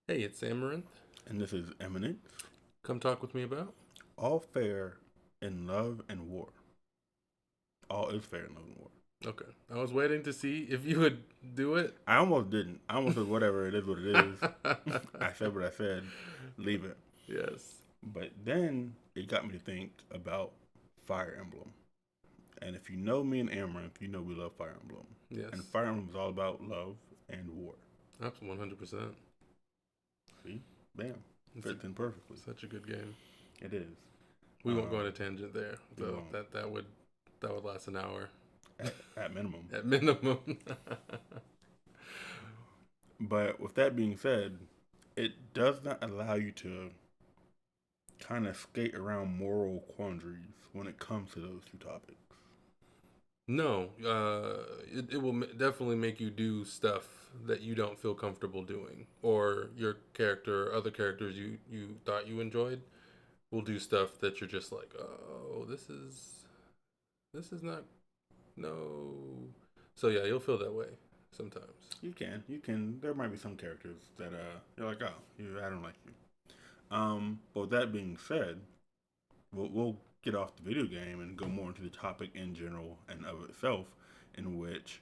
Hey, it's Amaranth. And this is Eminent. Come talk with me about. All fair in love and war. All is fair in love and war. Okay, I was waiting to see if you would do it. I almost didn't. I almost said whatever it is what it is. I said what I said. Leave it. Yes. But then it got me to think about Fire Emblem. And if you know me and Amaranth, you know we love Fire Emblem. Yes. And Fire Emblem is all about love and war. That's 100%. See? Bam. Fits in perfectly. Such a good game. It is. We won't go on a tangent there, though. won't. That would last an hour At minimum. at minimum. But with that being said, it does not allow you to kind of skate around moral quandaries when it comes to those two topics. No, it will definitely make you do stuff that you don't feel comfortable doing, or your character, or other characters you thought you enjoyed, will do stuff that you're just like, oh, this is not, no. So yeah, you'll feel that way sometimes. You can. There might be some characters that you're like, I don't like you. But with that being said, we'll get off the video game and go more into the topic in general and of itself, in which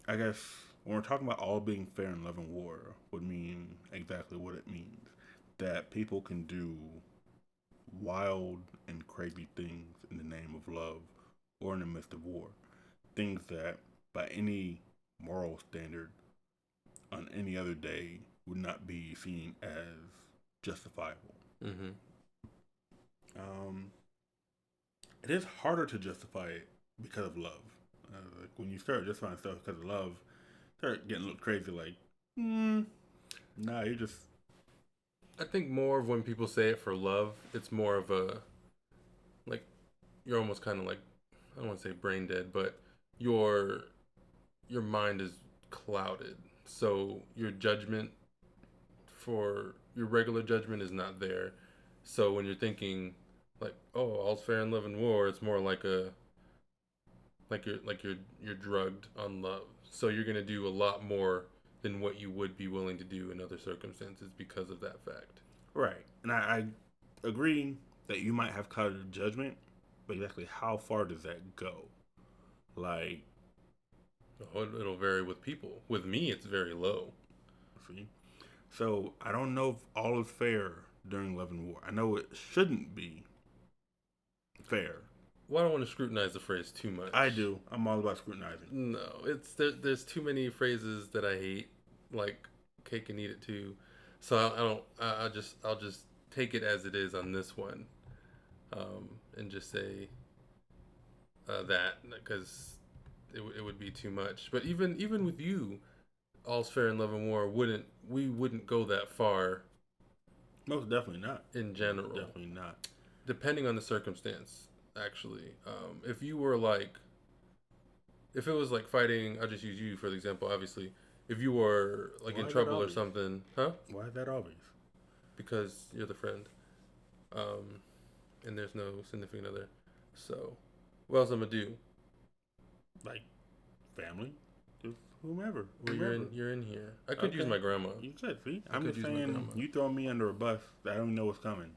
I guess when we're talking about all being fair in love and war would mean exactly what it means. That people can do wild and crazy things in the name of love or in the midst of war. Things that by any moral standard on any other day would not be seen as justifiable. Mm-hmm. It is harder to justify it because of love. Like when you start justifying stuff because of love, start getting a little crazy. Like, nah, you just. I think more of when people say it for love, it's more of a, like, you're almost kind of like, I don't want to say brain dead, but your mind is clouded. So your judgment for your regular judgment is not there. So when you're thinking like, oh, all's fair in love and war, it's more like you're drugged on love. So you're gonna do a lot more than what you would be willing to do in other circumstances because of that fact. Right. And I agree that you might have clouded judgment, but exactly how far does that go? Like, Oh, it'll vary with people. With me, it's very low. see? So I don't know if all is fair during Love and War. I know it shouldn't be fair. Well, I don't want to scrutinize the phrase too much. I do. I'm all about scrutinizing. No, it's there's too many phrases that I hate, like cake and eat it too. So I don't. I'll just take it as it is on this one, and just say that because it would be too much. But even with you, all's fair in love and war. We wouldn't go that far Most definitely not. in general. Definitely not. Depending on the circumstance, actually. If you were like, if it was like fighting, I'll just use you for the example, obviously. If you were like Why in is that trouble or obvious? something, huh? Why is that obvious? Because you're the friend. And there's no significant other. So, what else I'm gonna do? Like, family? Just whomever. Well, you're in here. I could use Okay. my grandma. You said, see? I I'm could just use my saying, grandma. you throw me under a bus. I don't even know what's coming.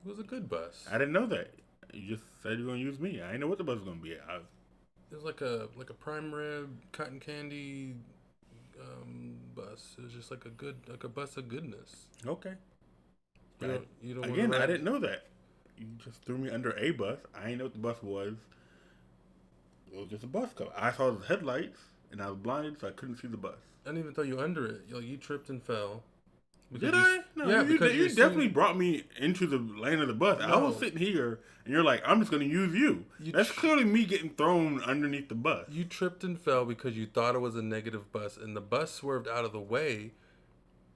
It was a good bus. I didn't know that. You just said you were going to use me. I didn't know what the bus was going to be. It was like a prime rib cotton candy bus. It was just like a bus of goodness. Okay. You don't Again, wanna I ride? didn't know that. You just threw me under a bus. I didn't know what the bus was. It was just a bus cover. I saw the headlights, and I was blinded, so I couldn't see the bus. I didn't even throw you under it. You tripped and fell. Did I? No, yeah, you, because you you're definitely seeing- brought me into the lane of the bus. I was No. sitting here, and you're like, I'm just going to use you. You That's tr- clearly me getting thrown underneath the bus. You tripped and fell because you thought it was a negative bus, and the bus swerved out of the way,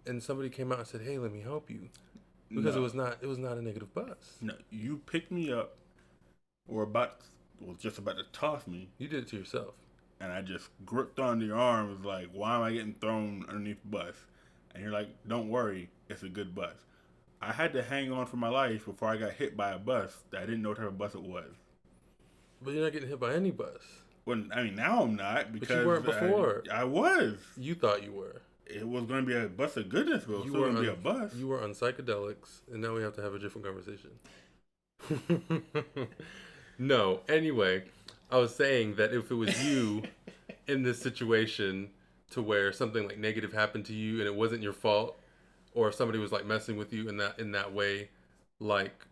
and somebody came out and said, "Hey, let me help you," because No. it was not a negative bus. No, you picked me up, was just about to toss me, You did it to yourself. and I just gripped onto your arm. Was like, why am I getting thrown underneath the bus? And you're like, don't worry, it's a good bus. I had to hang on for my life before I got hit by a bus that I didn't know what type of bus it was. But you're not getting hit by any bus. When I mean, now I'm not because you weren't before. I was. You thought you were. it was going to be a bus of goodness, but it was still going to be a bus. You were on psychedelics, and now we have to have a different conversation. No, anyway, I was saying that if it was you in this situation to where something like negative happened to you and it wasn't your fault, or if somebody was like messing with you in that way, like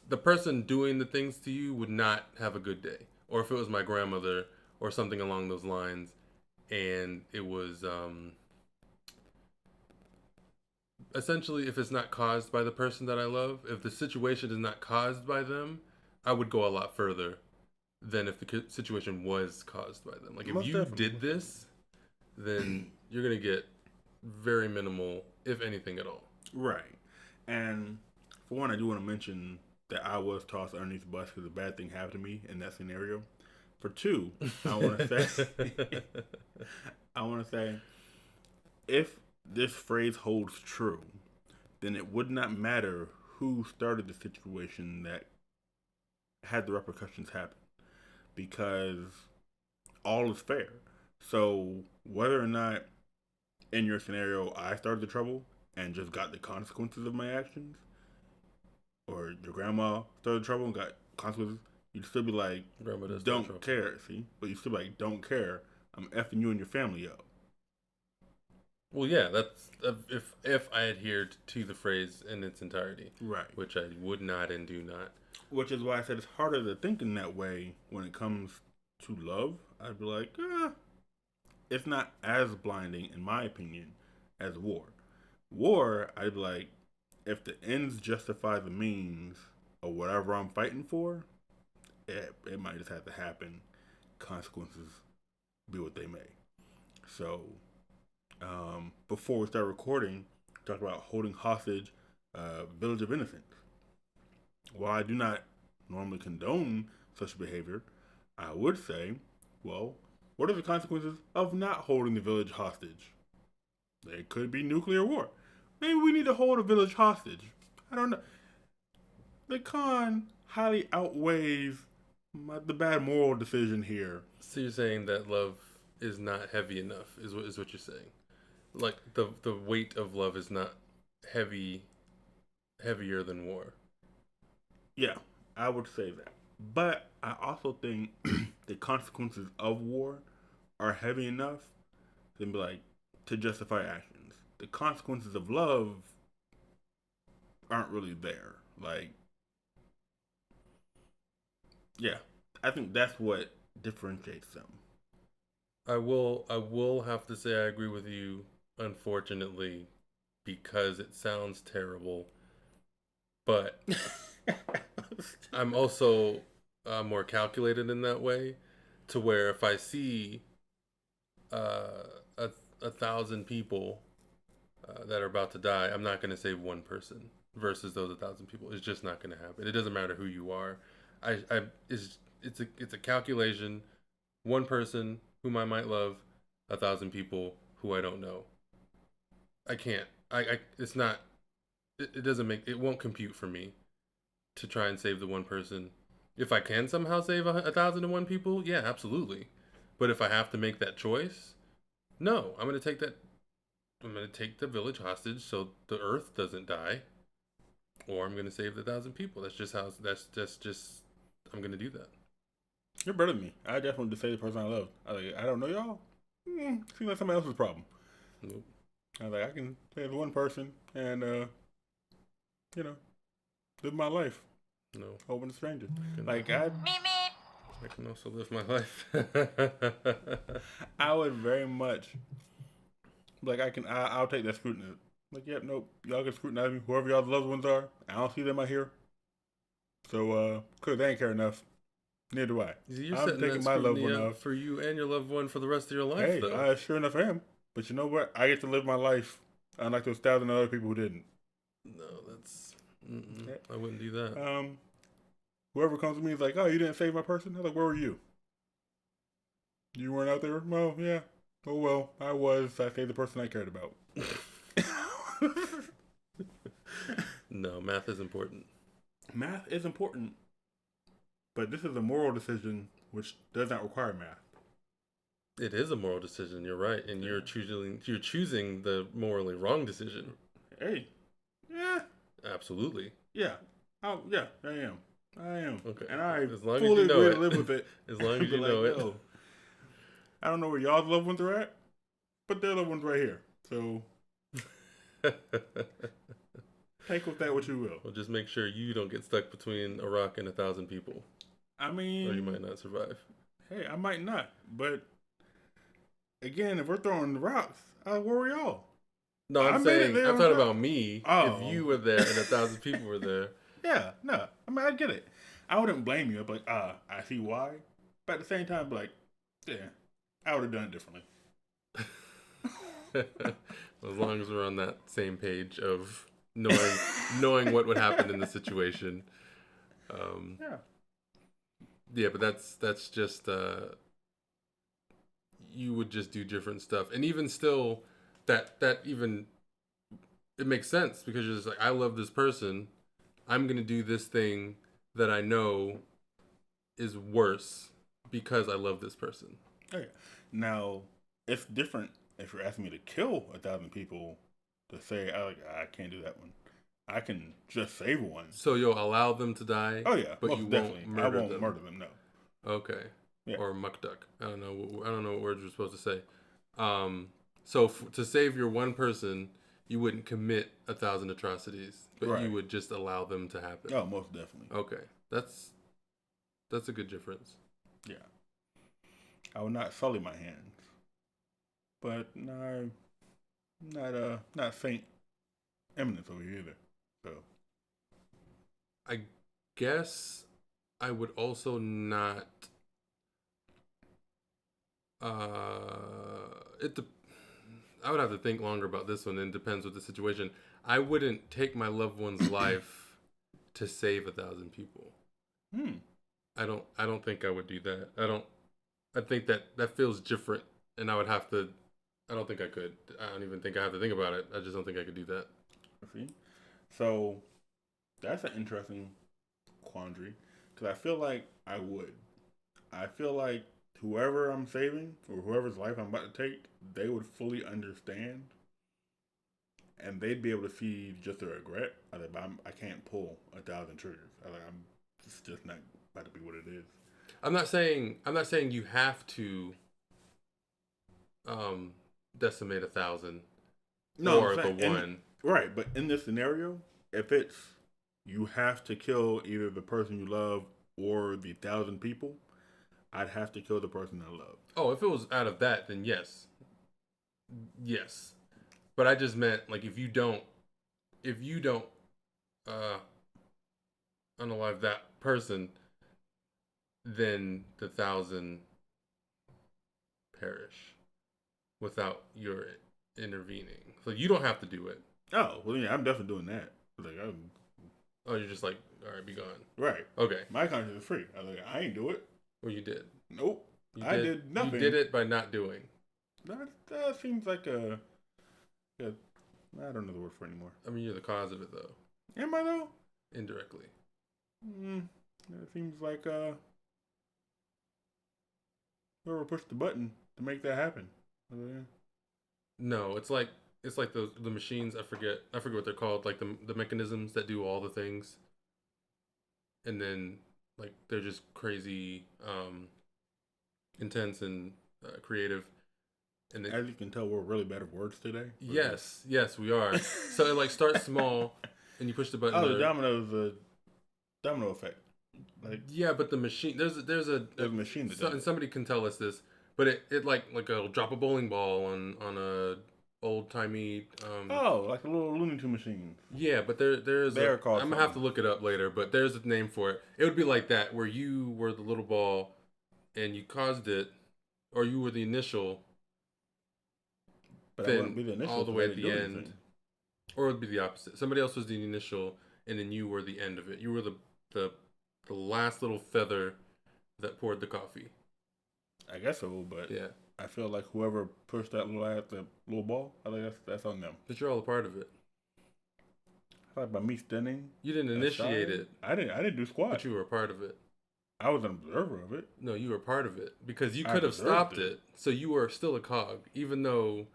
the person doing the things to you would not have a good day. Or if it was my grandmother or something along those lines, and it was essentially, if it's not caused by the person that I love, if the situation is not caused by them, I would go a lot further than if the situation was caused by them. Like if Most you definitely. did this, then you're gonna get very minimal, if anything at all. Right. And for one, I do want to mention that I was tossed underneath the bus because a bad thing happened to me in that scenario. For two, I want to say, if this phrase holds true, then it would not matter who started the situation that had the repercussions happen, because all is fair. So whether or not in your scenario I started the trouble and just got the consequences of my actions, or your grandma started the trouble and got consequences, you'd still be like, Grandma does don't care, see? But you still be like, don't care. I'm effing you and your family up. Well, yeah, that's if I adhered to the phrase in its entirety, Right. which I would not and do not. Which is why I said it's harder to think in that way when it comes to love. I'd be like, it's not as blinding, in my opinion, as war. War, I'd be like, if the ends justify the means of whatever I'm fighting for, it might just have to happen. Consequences be what they may. So, before we start recording, we talked about holding hostage Village of Innocents. While I do not normally condone such behavior, I would say, well, what are the consequences of not holding the village hostage? There could be nuclear war. Maybe we need to hold a village hostage. I don't know. The con highly outweighs the bad moral decision here. So you're saying that love is not heavy enough, is what you're saying? Like the weight of love is not heavier than war. Yeah, I would say that. But I also think the consequences of war are heavy enough to be like to justify actions. The consequences of love aren't really there. Like, yeah, I think that's what differentiates them. I will have to say I agree with you, unfortunately, because it sounds terrible. But I'm also more calculated in that way, to where if I see a 1,000 people that are about to die, I'm not going to save one person versus those 1,000 people. It's just not going to happen. It doesn't matter who you are. It's a calculation. One person whom I might love, 1,000 people who I don't know. I can't. It's not. It doesn't make. It won't compute for me to try and save the one person. If I can somehow save 1,001 people, yeah, absolutely. But if I have to make that choice, no, I'm gonna take that. I'm gonna take the village hostage so the Earth doesn't die, or I'm gonna save the 1,000 people. That's just how. That's just. I'm gonna do that. You're better than me. I definitely just say the person I love. I don't know y'all. Seems like somebody else's problem. Nope. I was like, I can save one person and live my life. No. Hoping a stranger. I can also live my life. I would very much I'll take that scrutiny. Like, yep, nope. Y'all can scrutinize me. Whoever y'all's loved ones are, I don't see them out here. So, cause they ain't care enough. Neither do I. You're I'm taking my loved one off for you and your loved one for the rest of your life. Hey, though. I sure enough am. But you know what? I get to live my life, unlike those 1,000 other people who didn't. No, that's. I wouldn't do that. Whoever comes to me is like, "Oh, you didn't save my person." I'm like, "Where were you? You weren't out there." Well, yeah. Oh well, I was. I saved the person I cared about. No, math is important. Math is important, but this is a moral decision which does not require math. It is a moral decision. You're right, and you're choosing the morally wrong decision. Hey, yeah, Absolutely. yeah, yeah, I am, Okay. and I As long as fully you know agree to it. live with it. As long And as be you like, know it. yo, I don't know where y'all's loved ones are at, but their loved ones right here. So take with that what you will. Well, just make sure you don't get stuck between a rock and 1,000 people, I or you might mean, not survive. hey, I might not, but again, if we're throwing the rocks, where were y'all? No, I I'm made it saying there I'm on talking time. about me. If Oh, you were there and 1,000 people were there, yeah, no. I mean, I get it. I wouldn't blame you. I'd be like, I see why. But at the same time, I'd be like, yeah, I would have done it differently. as long as we're on that same page of knowing what would happen in the situation. Um, Yeah. yeah, but that's just you would just do different stuff, and even still, that even it makes sense because you're just like, I love this person. I'm gonna do this thing that I know is worse because I love this person. Okay. Now, it's different if you're asking me to kill 1,000 people to say, I can't do that one. I can just save one. So you'll allow them to die, Oh, yeah. but Most you definitely. won't murder I won't them. murder them, no. Okay. Yeah. Or muck duck. I don't know. I don't know what words you're supposed to say. So to save your one person, you wouldn't commit 1,000 atrocities, but Right. you would just allow them to happen. Oh, most definitely. Okay, that's a good difference. Yeah. I would not sully my hands. But no, not Saint Eminence over here either. So I guess I would also not. It. I would have to think longer about this one. And depends with the situation. I wouldn't take my loved one's life to save 1,000 people. I don't think I would do that. I think that feels different, and I would have to. I don't think I could. I don't even think I have to think about it. I just don't think I could do that. see, so that's an interesting quandary because I feel like I would. I feel like whoever I'm saving or whoever's life I'm about to take, they would fully understand, and they'd be able to see just the regret. I can't pull 1,000 triggers. It's just not about to be what it is. I'm not saying you have to decimate 1,000 No, or I'm the saying, one. right, but in this scenario, if it's you have to kill either the person you love or the 1,000 people, I'd have to kill the person I love. Oh, if it was out of that, then yes. But I just meant like if you don't uh unalive that person, then the 1,000 perish without your intervening. So you don't have to do it. Oh, well, yeah, I'm definitely doing that. Oh, you're just like, all right, be gone. Right. Okay. My conscience is free. I ain't do it. Well, you did. Nope. I did nothing. You did it by not doing. That seems like I don't know the word for it anymore. I mean, you're the cause of it, though. Am I, though? Indirectly. It seems like whoever pushed the button to make that happen. No, it's like the machines. I forget what they're called. Like the mechanisms that do all the things, and then like they're just crazy, intense and creative. And as you can tell, we're really bad at words today. Yes, we are. So it like starts small, and you push the button. Oh, the domino effect. Like, yeah, but the machine there's a machine that and somebody can tell us this, but it like it'll drop a bowling ball on a old timey. Like a little Looney Tunes machine. Yeah, but there's They're called. I'm gonna have to look it up later, but there's a name for it. It would be like that, where you were the little ball, and you caused it, or you were the initial. But then be the initial all the way at the end, or it would be the opposite. Somebody else was the initial, and then you were the end of it. You were the last little feather that poured the coffee. I guess so, but yeah, I feel like whoever pushed that little ball, I think that's on them. But you're all a part of it. I thought by me standing, you didn't initiate it. I didn't do squat. But you were a part of it. I was an observer of it. No, you were part of it because you I could have observed stopped it. it. So you were still a cog, even though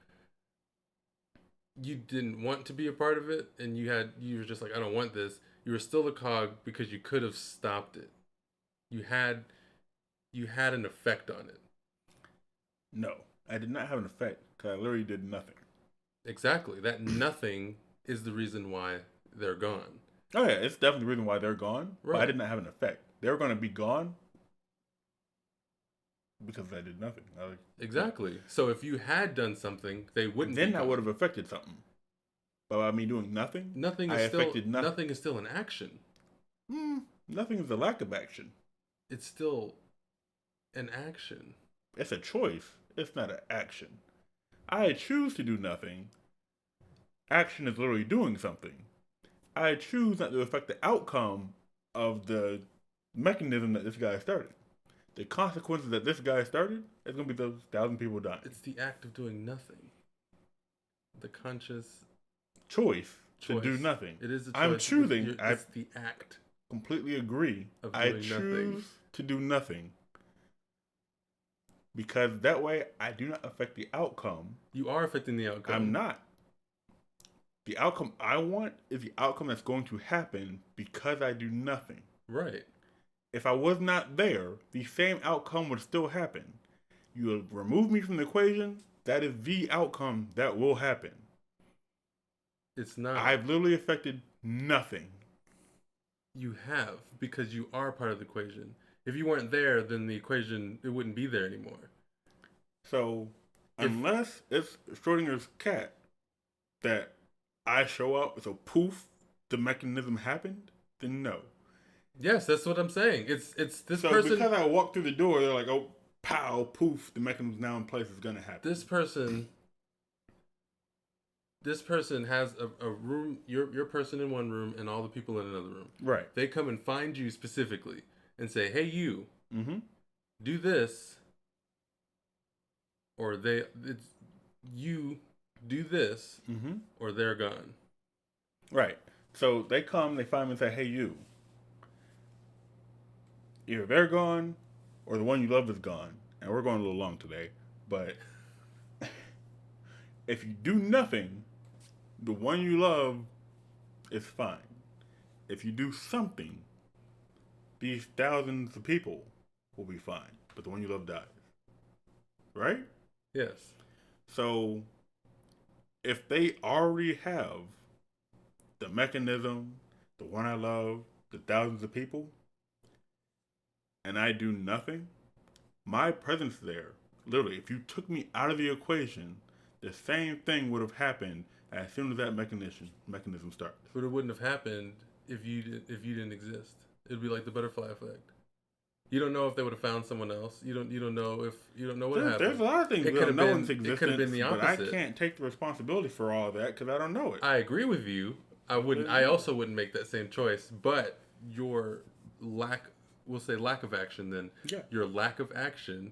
you didn't want to be a part of it, and you were just like, I don't want this. You were still a cog because you could have stopped it. You had an effect on it. No, I did not have an effect because I literally did nothing. Exactly. That nothing is the reason why they're gone. Oh yeah, it's definitely the reason why they're gone. Right. But I did not have an effect. They were going to be gone because I did nothing. Exactly. So if you had done something, they wouldn't. Then I would have affected something. But by me doing nothing, I affected nothing. Nothing is still an action. Nothing is a lack of action. It's still an action. It's a choice. It's not an action. I choose to do nothing. Action is literally doing something. I choose not to affect the outcome of the mechanism that this guy started. The consequences that this guy started is going to be those 1,000 people dying. It's the act of doing nothing. The conscious choice to do nothing. It is a choice. I'm choosing. It's the act. Completely agree. I choose to do nothing. Because that way I do not affect the outcome. You are affecting the outcome. I'm not. The outcome I want is the outcome that's going to happen because I do nothing. Right. If I was not there, the same outcome would still happen. You have removed me from the equation, that is the outcome that will happen. It's not. I've literally affected nothing. You have, because you are part of the equation. If you weren't there, then the equation, it wouldn't be there anymore. So, unless it's Schrodinger's cat that I show up, so poof, the mechanism happened, then no. Yes, that's what I'm saying. It's this so person. So because I walk through the door, they're like, oh, pow, poof, the mechanism's now in place, it's gonna happen. This person has a room, your person in one room and all the people in another room. Right. They come and find you specifically and say, hey, you, do this. Or you do this, or they're gone. Right. So they come, they find me and say, hey, you. Either they're gone, or the one you love is gone. And we're going a little long today. But if you do nothing, the one you love is fine. If you do something, these thousands of people will be fine. But the one you love dies. Right? Yes. So, if they already have the mechanism, the one I love, the thousands of people, and I do nothing, my presence there, literally, if you took me out of the equation, the same thing would have happened as soon as that mechanism starts. But it wouldn't have happened if you didn't exist. It'd be like the butterfly effect. You don't know if they would have found someone else. You don't know what happened. There's a lot of things it we don't know in existence. It could have been the opposite. But I can't take the responsibility for all of that because I don't know it. I agree with you. I also wouldn't make that same choice. But your lack of action, then your lack of action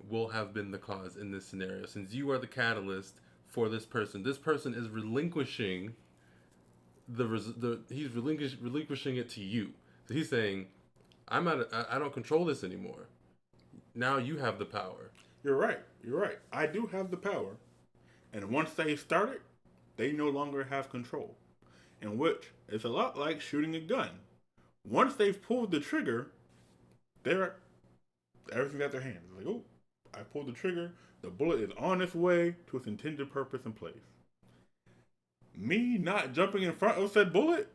will have been the cause in this scenario. Since you are the catalyst for this person, this person is relinquishing he's relinquishing it to you. So he's saying, I don't control this anymore. Now you have the power. You're right. I do have the power. And once they start it, they no longer have control. In which, it's a lot like shooting a gun. Once they've pulled the trigger, everything's at their hands. It's like, oh, I pulled the trigger. The bullet is on its way to its intended purpose and place. Me not jumping in front of said bullet?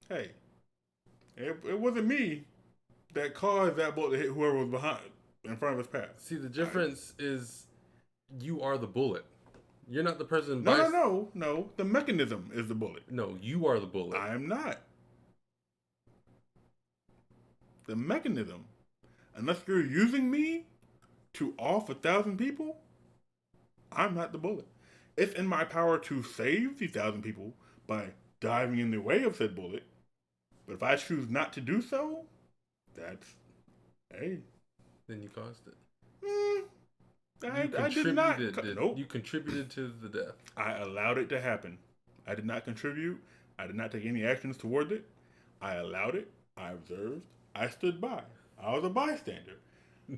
Hey. It wasn't me that caused that bullet to hit whoever was in front of his path. See, the difference is you are the bullet. You're not the person. No. The mechanism is the bullet. No, you are the bullet. I am not. The mechanism. Unless you're using me to off 1,000 people, I'm not the bullet. It's in my power to save these 1,000 people by diving in the way of said bullet. But if I choose not to do so, that's, hey. Then you caused it. I did not. Nope. You contributed to the death. I allowed it to happen. I did not contribute. I did not take any actions toward it. I allowed it. I observed. I stood by. I was a bystander.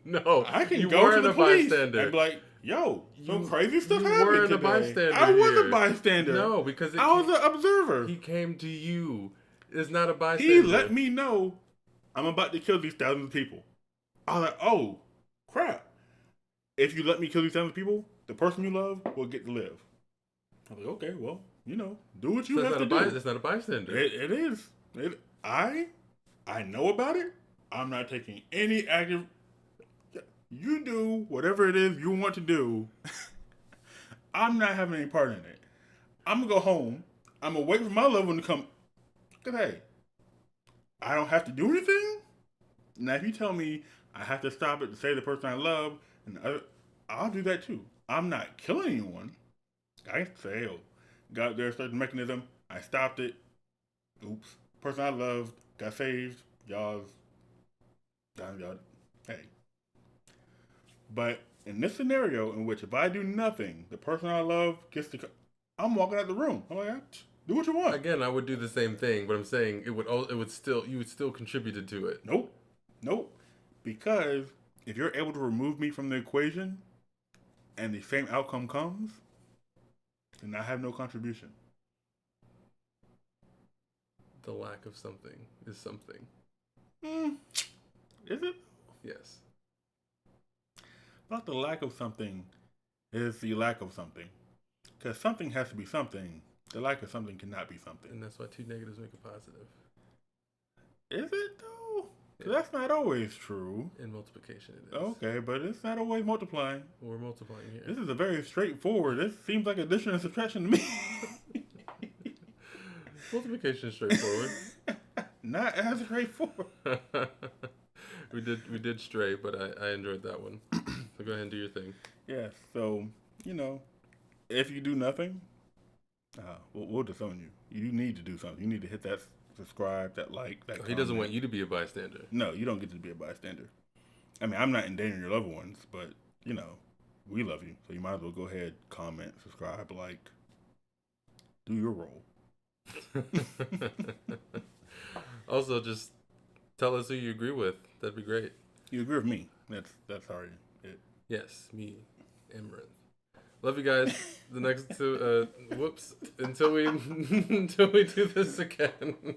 No, I can you go to weren't the a police bystander. and be like, yo, some You crazy stuff you happened weren't today. a bystander I was here. a bystander. No, because I was an observer. he came to you. It's not a bystander. He let me know I'm about to kill these thousands of people. I was like, oh, crap. If you let me kill these thousands of people, the person you love will get to live. I was like, okay, well, do what you have to do. It's not a bystander. It is. I know about it. I'm not taking any active. You do whatever it is you want to do. I'm not having any part in it. I'm going to go home. I'm going to wait for my loved one to come. Because, hey, I don't have to do anything. Now, if you tell me I have to stop it to save the person I love, I'll do that too. I'm not killing anyone. I can say, oh, got there a certain mechanism. I stopped it. Oops. Person I loved got saved. Y'all. Hey. But in this scenario, in which if I do nothing, the person I love gets to. I'm walking out the room. I'm like, do what you want. Again, I would do the same thing, but I'm saying you would still contributed to it. Nope. Because if you're able to remove me from the equation, and the same outcome comes, then I have no contribution. The lack of something is something. Is it? Yes. Not the lack of something is the lack of something. Because something has to be something. The lack of something cannot be something. And that's why two negatives make a positive. Is it though? Yeah. That's not always true. In multiplication it is. Okay, but it's not always multiplying. We're multiplying here. This is a very straightforward. This seems like addition and subtraction to me. Multiplication is straightforward. Not as straightforward. We did stray, but I enjoyed that one. So go ahead and do your thing. Yeah, so, if you do nothing, we'll disown you. You need to do something. You need to hit that subscribe, that like, that comment. He doesn't want you to be a bystander. No, you don't get to be a bystander. I mean, I'm not endangering your loved ones, but, we love you. So you might as well go ahead, comment, subscribe, like, do your role. Also, just tell us who you agree with. That'd be great. You agree with me. That's already it. Yes, me, Amaranth. Love you guys. The next two, until we do this again.